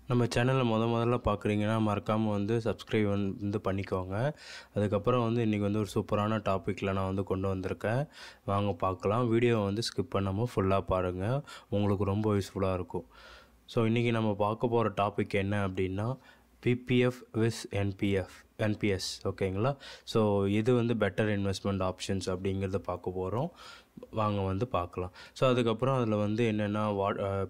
நம்ம சேனலை முதல்ல பார்க்குறீங்கன்னா மறக்காமல் வந்து சப்ஸ்கிரைப் வந்து பண்ணிக்கோங்க. அதுக்கப்புறம் வந்து இன்றைக்கி வந்து ஒரு சூப்பரான டாப்பிக்கில் நான் வந்து கொண்டு வந்திருக்கேன். வாங்க பார்க்கலாம். வீடியோவை வந்து ஸ்கிப் பண்ணாமல் ஃபுல்லாக பாருங்கள், உங்களுக்கு ரொம்ப யூஸ்ஃபுல்லாக இருக்கும். ஸோ இன்றைக்கி நம்ம பார்க்க போகிற டாபிக் என்ன அப்படின்னா பிபிஎஃப் விஸ் என்பிஎஸ் ஓகேங்களா. ஸோ இது வந்து பெட்டர் இன்வெஸ்ட்மெண்ட் ஆப்ஷன்ஸ் அப்படிங்கிறத பார்க்க போகிறோம். வாங்க வந்து பார்க்கலாம். ஸோ அதுக்கப்புறம் அதில் வந்து என்னென்னா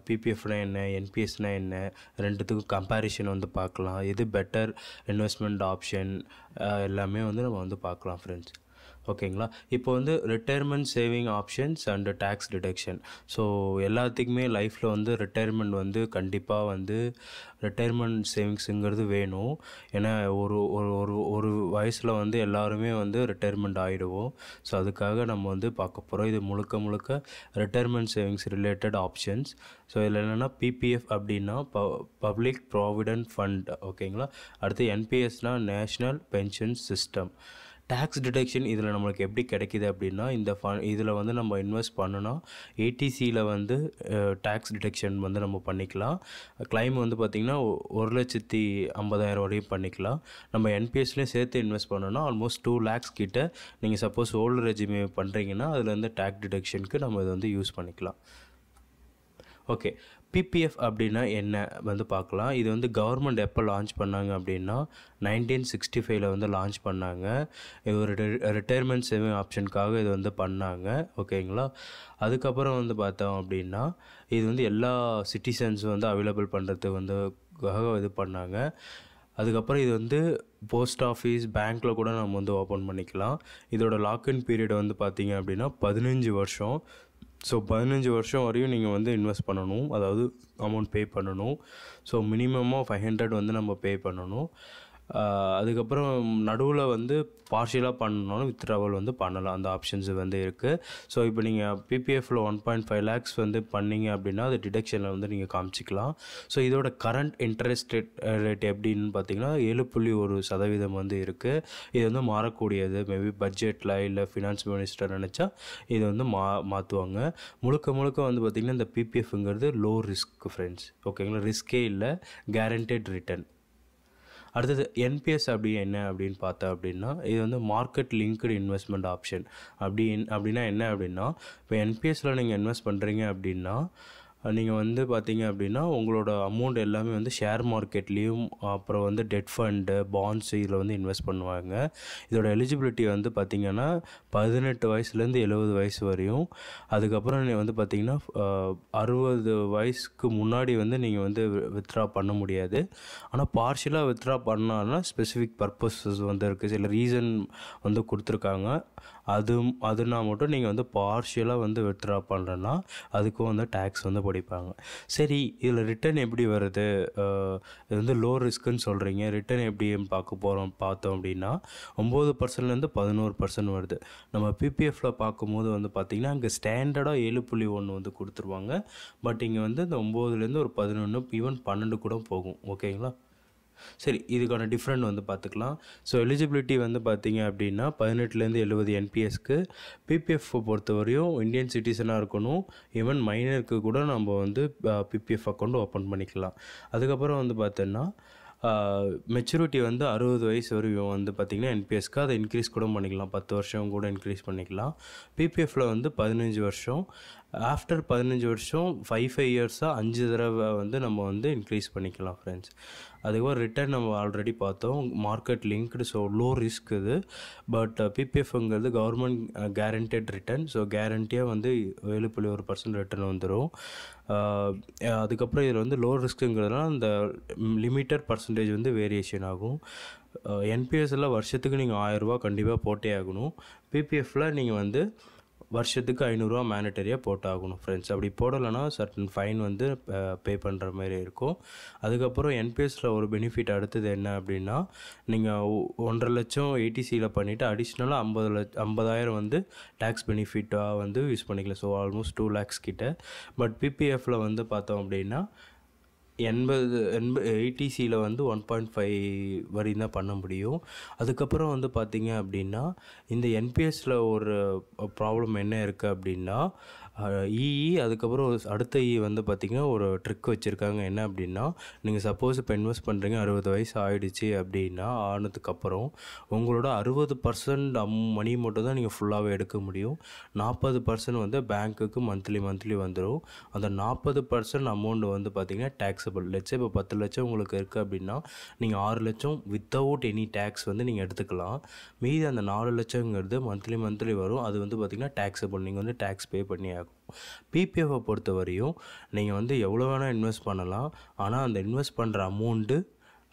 பிபிஎஃப்னால் என்ன, என்பிஎஸ்னால் என்ன, ரெண்டுத்துக்கும் கம்பேரிஷன் வந்து பார்க்கலாம். எது பெட்டர் இன்வெஸ்ட்மெண்ட் ஆப்ஷன் எல்லாமே வந்து நம்ம வந்து பார்க்கலாம் ஃப்ரெண்ட்ஸ். ஓகேங்களா. இப்போ வந்து retirement saving options and tax deduction. So எல்லாத்துக்குமே லைஃப்பில் வந்து ரிட்டையர்மெண்ட் வந்து கண்டிப்பாக வந்து ரிட்டையர்மெண்ட் சேவிங்ஸுங்கிறது வேணும். ஏன்னா ஒரு ஒரு ஒரு ஒரு வயசில் வந்து எல்லாருமே வந்து ரிட்டையர்மெண்ட் ஆகிடுவோம். ஸோ அதுக்காக நம்ம வந்து பார்க்க போகிறோம். இது முழுக்க retirement savings related options. So இதில் என்னென்னா பிபிஎஃப் அப்படின்னா பப்ளிக் ப்ராவிடென்ட் ஃபண்ட் ஓகேங்களா. அடுத்து என்பிஎஸ்னால் national pension system. Tax deduction இதில் நம்மளுக்கு எப்படி கிடைக்கிது அப்படின்னா இந்த இதில் வந்து நம்ம இன்வெஸ்ட் பண்ணோன்னா ஏடிசியில் வந்து டேக்ஸ் டிடக்ஷன் வந்து நம்ம பண்ணிக்கலாம். கிளைம் வந்து பார்த்திங்கன்னா 1,50,000 வரையும் பண்ணிக்கலாம். நம்ம என்பிஎஸ்லேயும் சேர்த்து இன்வெஸ்ட் பண்ணோன்னா ஆல்மோஸ்ட் 2 lakhs கிட்ட நீங்கள் சப்போஸ் ஓல்டு ரெஜிமே பண்ணுறீங்கன்னா அதில் வந்து டேக்ஸ் டிடக்ஷனுக்கு நம்ம இதை வந்து யூஸ் பண்ணிக்கலாம். ஓகே, பிபிஎஃப் அப்படின்னா என்ன வந்து பார்க்கலாம். இது வந்து கவர்மெண்ட் எப்போ லான்ச் பண்ணாங்க அப்படின்னா 1965 வந்து லான்ச் பண்ணாங்க. இது ஒரு ரிட்டையர்மெண்ட் சேவிங் ஆப்ஷனுக்காக இது வந்து பண்ணாங்க ஓகேங்களா. அதுக்கப்புறம் வந்து பார்த்தோம் அப்படின்னா இது வந்து எல்லா சிட்டிசன்ஸ் வந்து அவைலபிள் பண்ணுறதுக்கு வந்து இது பண்ணாங்க. அதுக்கப்புறம் இது வந்து போஸ்ட் ஆஃபீஸ், பேங்க்கில் கூட நம்ம வந்து ஓப்பன் பண்ணிக்கலாம். இதோட லாக்இன் பீரியட் வந்து பார்த்திங்க அப்படின்னா 15 வருஷம். ஸோ 15 வருஷம் வரையும் நீங்கள் வந்து இன்வெஸ்ட் பண்ணணும், அதாவது அமௌண்ட் பே பண்ணணும். ஸோ மினிமமாக 500 வந்து நம்ம பே பண்ணணும். அதுக்கப்புறம் நடுவில் வந்து பார்ஷியலாக பண்ணணும்னாலும் வித்ட்ராவல் வந்து பண்ணலாம். அந்த ஆப்ஷன்ஸ் வந்து இருக்குது. ஸோ இப்போ நீங்கள் பிபிஎஃப்பில் 1.5 lakhs வந்து பண்ணிங்க அப்படின்னா அது டிடக்ஷனில் வந்து நீங்கள் காமிச்சிக்கலாம். ஸோ இதோட கரண்ட் இன்ட்ரெஸ்ட் ரேட் எப்படின்னு பார்த்தீங்கன்னா 7.1% வந்து இருக்குது. இது வந்து மாறக்கூடியது. மேபி பட்ஜெட்டில் இல்லை ஃபினான்ஸ் மினிஸ்டர் நினச்சா இது வந்து மாற்றுவாங்க. முழுக்க வந்து பார்த்திங்கன்னா இந்த பிபிஎஃப்ங்கிறது லோ ரிஸ்க் ஃப்ரெண்ட்ஸ் ஓகேங்களா. ரிஸ்கே இல்லை, கேரண்டட் ரிட்டர்ன். அடுத்தது என்பிஎஸ் அப்படி என்ன அப்படின்னு பார்த்தா அப்படின்னா இது வந்து மார்க்கெட் லிங்க்டு இன்வெஸ்ட்மெண்ட் ஆப்ஷன். அப்படின்னா என்ன அப்படின்னா இப்போ என்பிஎஸ்சில் நீங்கள் இன்வெஸ்ட் பண்ணுறீங்க அப்படின்னா நீங்கள் வந்து பார்த்தீங்க அப்படின்னா உங்களோட அமௌண்ட் எல்லாமே வந்து ஷேர் மார்க்கெட்லேயும் அப்புறம் வந்து டெட் ஃபண்டு, பாண்ட்ஸ் இதில் வந்து இன்வெஸ்ட் பண்ணுவாங்க. இதோட எலிஜிபிலிட்டி வந்து பார்த்திங்கன்னா 18 வயசுலேருந்து 70 வயசு வரையும். அதுக்கப்புறம் நீங்கள் வந்து பார்த்திங்கன்னா 60 வயசுக்கு முன்னாடி வந்து நீங்கள் வந்து வித்ட்ரா பண்ண முடியாது. ஆனால் பார்ஷியலாக வித்ட்ரா பண்ணாலும் ஸ்பெசிஃபிக் பர்பஸஸ் வந்து இருக்குது, சில ரீசன் வந்து கொடுத்துருக்காங்க. அதுனா மட்டும் நீங்கள் வந்து பார்ஷியலாக வந்து வித்ட்ரா பண்ணுறேன்னா அதுக்கும் வந்து டேக்ஸ் வந்து படிப்பாங்க. சரி, இதில் ரிட்டர்ன் எப்படி வருது? இது வந்து லோ ரிஸ்க்குன்னு சொல்கிறீங்க, ரிட்டர்ன் எப்படின்னு பார்த்தோம் அப்படின்னா 9%லேருந்து 11% வருது. நம்ம பிபிஎஃப்பில் பார்க்கும்போது வந்து பார்த்திங்கன்னா அங்கே ஸ்டாண்டர்டாக 7.1 வந்து கொடுத்துருவாங்க. பட் இங்கே வந்து இந்த 9லேருந்து ஒரு 11 ஈவன் 12 கூட போகும் ஓகேங்களா. சரி, இதுக்கான டிஃப்ரெண்ட் வந்து பார்த்துக்கலாம். ஸோ எலிஜிபிலிட்டி வந்து பார்த்திங்க அப்படின்னா 18லேருந்து 70 என்பிஎஸ்க்கு. பிபிஎஃப் பொறுத்தவரையும் இந்தியன் சிட்டிசனாக இருக்கணும். ஈவன் மைனருக்கு கூட நம்ம வந்து பிபிஎஃப் அக்கௌண்ட் ஓப்பன் பண்ணிக்கலாம். அதுக்கப்புறம் வந்து பார்த்தோன்னா மெச்சூரிட்டி வந்து 60 வயசு வரையும் வந்து பார்த்திங்கன்னா என்பிஎஸ்க்கு அதை இன்க்ரீஸ் கூட பண்ணிக்கலாம், 10 வருஷம் கூட இன்க்ரீஸ் பண்ணிக்கலாம். பிபிஎஃப்பில் வந்து 15 வருஷம். ஆஃப்டர் 15 வருஷம் 5 இயர்ஸாக 5 தடவை வந்து நம்ம வந்து இன்க்ரீஸ் பண்ணிக்கலாம் ஃப்ரெண்ட்ஸ். அதுக்கப்புறம் ரிட்டர்ன் நம்ம ஆல்ரெடி பார்த்தோம், market linked. So low risk இது. பட் பிபிஎஃப்ங்கிறது கவர்மெண்ட் கேரண்டட் ரிட்டர்ன். ஸோ கேரண்டியாக வந்து 7.1% ரிட்டர்ன் வந்துடும். அதுக்கப்புறம் இதில் வந்து லோ ரிஸ்க்குங்கிறதுனால அந்த லிமிட்டட் பர்சன்டேஜ் வந்து வேரியேஷன் ஆகும். என்பிஎஸ்சில் வருஷத்துக்கு நீங்கள் 1000 ரூபா கண்டிப்பாக போட்டே ஆகணும். பிபிஎஃப்பில் நீங்கள் வந்து வருஷத்துக்கு 500 ரூபா மேண்டட்டரியாக போட்டாகணும் ஃப்ரெண்ட்ஸ். அப்படி போடலைன்னா சர்டன் ஃபைன் வந்து பே பண்ணுற மாதிரி இருக்கும். அதுக்கப்புறம் என்பிஎஸ்சில் ஒரு பெனிஃபிட் அடுத்தது என்ன அப்படின்னா நீங்கள் 1.5 லட்சம் ஏடிசியில் பண்ணிவிட்டு அடிஷ்னலாக 50,000 வந்து டேக்ஸ் பெனிஃபிட்டாக வந்து யூஸ் பண்ணிக்கலாம். ஸோ ஆல்மோஸ்ட் 2 lakhs கிட்ட. பட் பிபிஎஃப்பில் வந்து பார்த்தோம் அப்படின்னா 80 வந்து 1.5 வரையும் தான் பண்ண முடியும். அதுக்கப்புறம் வந்து பார்த்திங்க அப்படின்னா இந்த என்பிஎஸ்சில் ஒரு ப்ராப்ளம் என்ன இருக்குது அப்படின்னா அதுக்கப்புறம் அடுத்த வந்து பார்த்திங்கன்னா ஒரு ட்ரிக் வச்சுருக்காங்க. என்ன அப்படின்னா, நீங்கள் சப்போஸ் இப்போ இன்வெஸ்ட் பண்ணுறீங்க 60 வயசு ஆகிடுச்சு அப்படின்னா ஆனதுக்கப்புறம் உங்களோட 60% மணி மட்டும் தான் நீங்கள் ஃபுல்லாகவே எடுக்க முடியும். 40% வந்து பேங்க்குக்கு மந்த்லி வந்துடும். அந்த 40% அமௌண்ட் வந்து பார்த்திங்கன்னா டேக்ஸபிள். லட்சம் இப்போ 10 லட்சம் உங்களுக்கு இருக்குது அப்படின்னா நீங்கள் 6 லட்சம் வித்தவுட் எனி டேக்ஸ் வந்து நீங்கள் எடுத்துக்கலாம். மீதி அந்த 4 லட்சங்கிறது மந்த்லி வரும். அது வந்து பார்த்திங்கன்னா டேக்ஸபிள். நீங்கள் வந்து டேக்ஸ் பே பண்ணி ஆகும். பிபிஎஃப்பை பொறுத்த வரையும் நீங்கள் வந்து எவ்வளோ வேணால் இன்வெஸ்ட் பண்ணலாம். ஆனால் அந்த இன்வெஸ்ட் பண்ணுற அமௌண்ட்டு,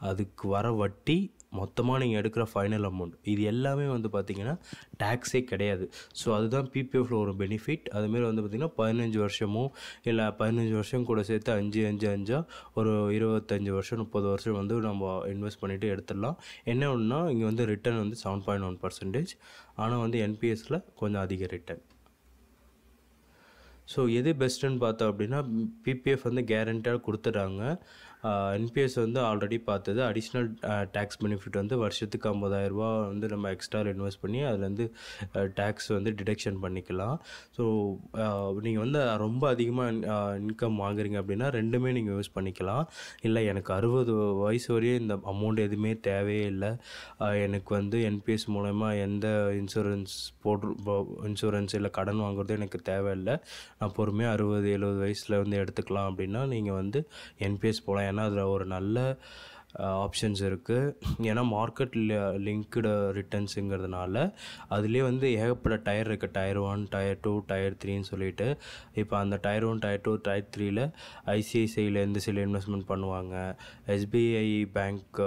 அதுக்கு வர வட்டி, மொத்தமாக நீங்கள் எடுக்கிற ஃபைனல் அமௌண்ட், இது எல்லாமே வந்து பார்த்திங்கன்னா டேக்ஸே கிடையாது. ஸோ அதுதான் பிபிஎஃப்பில் ஒரு பெனிஃபிட். அதுமாரி வந்து பார்த்திங்கன்னா 15 வருஷமோ இல்லை 15 வருஷம் கூட சேர்த்து 5 ஒரு 25 வருஷம் 30 வருஷம் வந்து நம்ம இன்வெஸ்ட் பண்ணிவிட்டு எடுத்துடலாம். என்ன ஒன்றுனா இங்கே வந்து ரிட்டர்ன் வந்து 7.1%. ஆனால் வந்து என்பிஎஸில் கொஞ்சம் அதிக ரிட்டர்ன். ஸோ எது பெஸ்ட்டுன்னு பார்த்தோம் அப்படின்னா பிபிஎஃப் வந்து கேரண்டியாக கொடுத்துட்றாங்க. என்பிஎஸ் வந்து ஆல்ரெடி பார்த்தது. அடிஷ்னல் டேக்ஸ் பெனிஃபிட் வந்து வருஷத்துக்கு 50,000 வந்து நம்ம எக்ஸ்ட்ரா இன்வெஸ்ட் பண்ணி அதுலேருந்து டேக்ஸ் வந்து டிடக்ஷன் பண்ணிக்கலாம். ஸோ நீங்கள் வந்து ரொம்ப அதிகமாக இன்கம் வாங்குறீங்க அப்படின்னா ரெண்டுமே நீங்கள் யூஸ் பண்ணிக்கலாம். இல்லை எனக்கு 60 வயசு வரையும் இந்த அமௌண்ட் எதுவுமே தேவையே இல்லை, எனக்கு வந்து என்பிஎஸ் மூலமா எந்த இன்சூரன்ஸ் இல்லை கடன் வாங்குறது எனக்கு தேவையில்லை, நான் பொறுமையாக 60-70 வயசில் வந்து எடுத்துக்கலாம் அப்படின்னா நீங்கள் வந்து என்பிஎஸ் போகலாம். ஏன்னா அதில் ஒரு நல்ல ஆப்ஷன்ஸ் இருக்குது. ஏன்னா மார்க்கெட் லிங்க்டு ரிட்டர்ன்ஸுங்கிறதுனால அதுலேயே வந்து ஏகப்பட்ட டயர் இருக்குது. டயர் 1, டயர் 2, டயர் 3ன்னு சொல்லிட்டு. இப்போ அந்த டயர் 1, டயர் 2, டயர் 3ல் ஐசிஐசிஐலேருந்து சில இன்வெஸ்ட்மெண்ட் பண்ணுவாங்க, எஸ்பிஐ பேங்க்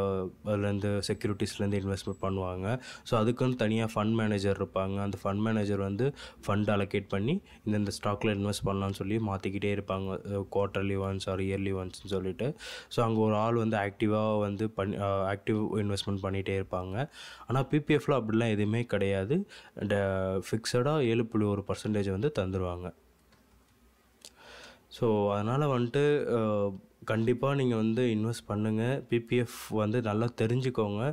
அதுலேருந்து செக்யூரிட்டிஸ்லேருந்து இன்வெஸ்ட்மெண்ட் பண்ணுவாங்க. ஸோ அதுக்குன்னு தனியாக ஃபண்ட் மேனேஜர் இருப்பாங்க. அந்த ஃபண்ட் மேனேஜர் வந்து ஃபண்ட் அலோகேட் பண்ணி இந்த ஸ்டாக்கில் இன்வெஸ்ட் பண்ணலான்னு சொல்லி மாற்றிக்கிட்டே இருப்பாங்க, குவார்ட்டர்லி ஒன்ஸ் ஆர் இயர்லி ஒன்ஸ்ன்னு சொல்லிட்டு. ஸோ அங்கே ஒரு ஆள் வந்து ஆக்டிவாக வந்து ஆக்டிவ் இன்வெஸ்ட்மெண்ட் பண்ணிகிட்டே இருப்பாங்க. ஆனால் பிபிஎஃப்பில் அப்படிலாம் எதுவுமே கிடையாது. ஃபிக்ஸடாக 7.1% வந்து தந்துடுவாங்க. ஸோ அதனால் வந்துட்டு கண்டிப்பாக நீங்கள் வந்து இன்வெஸ்ட் பண்ணுங்கள். பிபிஎஃப் வந்து நல்லா தெரிஞ்சுக்கோங்க,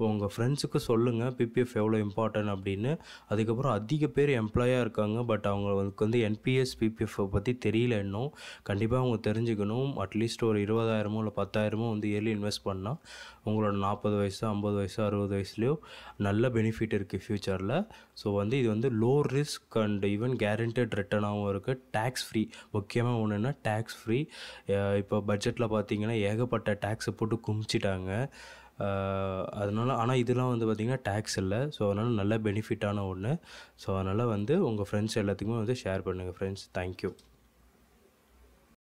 உங்கள் ஃப்ரெண்ட்ஸுக்கு சொல்லுங்கள் பிபிஎஃப் எவ்வளோ இம்பார்ட்டன்ட் அப்படின்னு. அதுக்கப்புறம் அதிக பேர் எம்ப்ளாயாக இருக்காங்க, பட் அவங்களுக்கு வந்து என்பிஎஸ் பிபிஎஃப்பை பற்றி தெரியல இன்னும். கண்டிப்பாக அவங்க தெரிஞ்சுக்கணும். அட்லீஸ்ட் ஒரு 20,000 இல்லை 10,000 வந்து இயர்லி இன்வெஸ்ட் பண்ணால் உங்களோட 40 வயசு 50 வயசு 60 வயசுலேயும் நல்ல பெனிஃபிட் இருக்குது ஃப்யூச்சரில். ஸோ வந்து இது வந்து low risk and even guaranteed ரிட்டர்னாகவும் இருக்குது. Tax free. முக்கியமாக ஒன்றுன்னா டேக்ஸ் ஃப்ரீ. இப்போ பட்ஜெட்டில் பார்த்தீங்கன்னா ஏகப்பட்ட டேக்ஸை போட்டு குமிச்சிட்டாங்க. அதனால் ஆனால் இதெல்லாம் வந்து பார்த்திங்கன்னா டேக்ஸ் இல்லை. ஸோ அதனால் நல்ல பெனிஃபிட்டான ஒன்று. ஸோ அதனால் வந்து உங்கள் ஃப்ரெண்ட்ஸ் எல்லாத்துக்குமே வந்து ஷேர் பண்ணுங்கள் ஃப்ரெண்ட்ஸ். தேங்க்யூ.